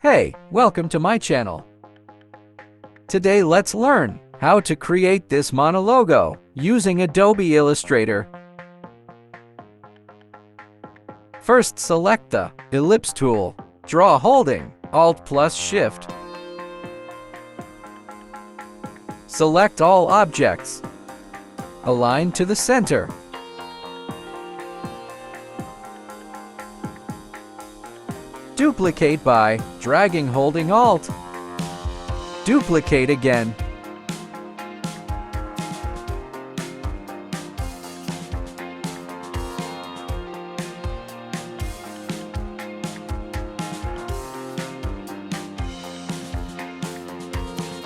Hey, welcome to my channel. Today let's learn how to create this mono logo using Adobe Illustrator. First, select the ellipse tool. Draw holding Alt plus Shift. Select all objects. Align to the center. Duplicate by dragging holding Alt. Duplicate again.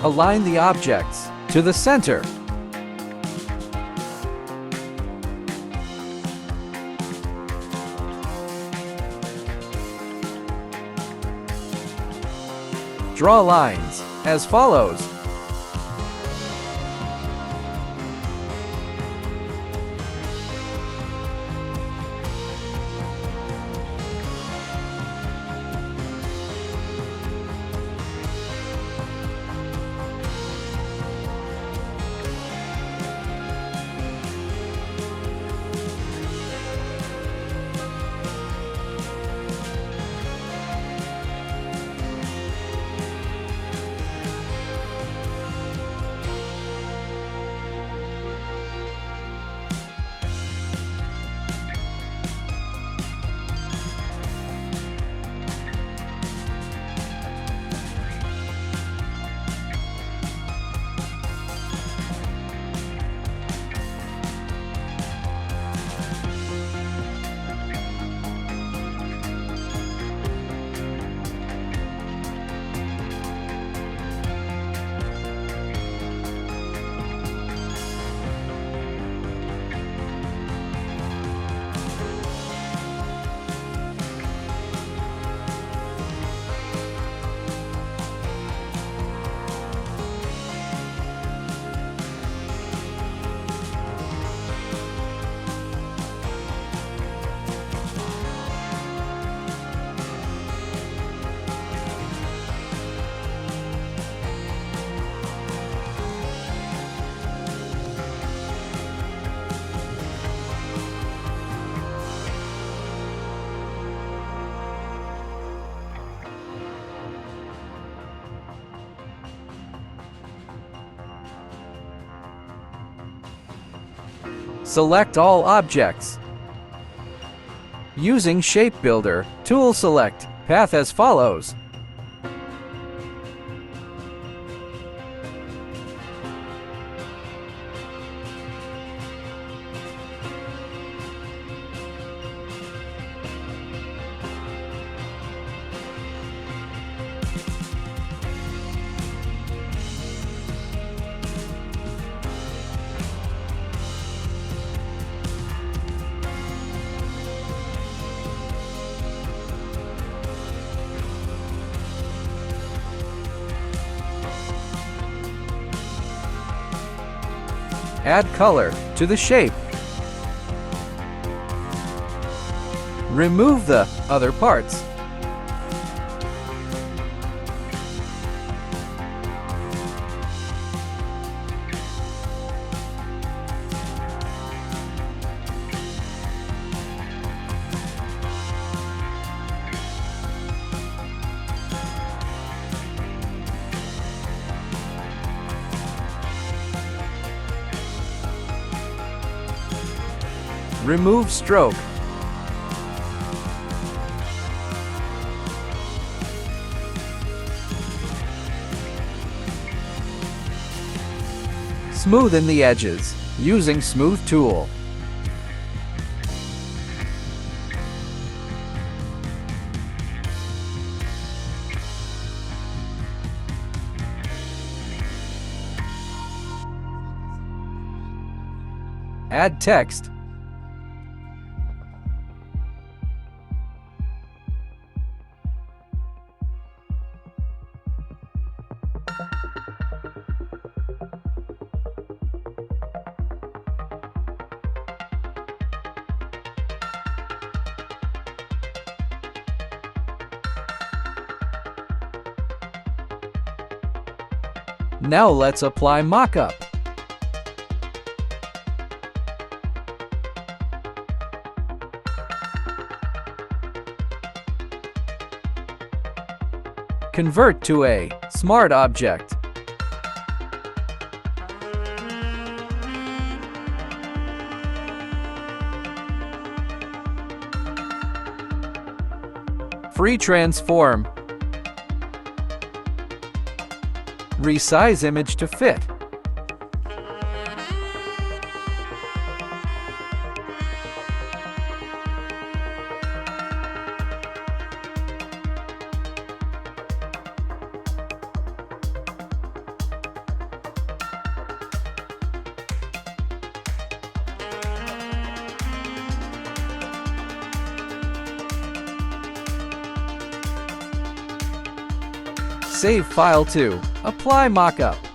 Align the objects to the center. Draw lines as follows. Select all objects. Using Shape Builder tool, select path as follows. Add color to the shape. Remove the other parts. Remove stroke. Smoothen the edges using Smooth tool. Add text. Now let's apply mockup. Convert to a smart object. Free transform. Resize image to fit. Save file to apply mockup.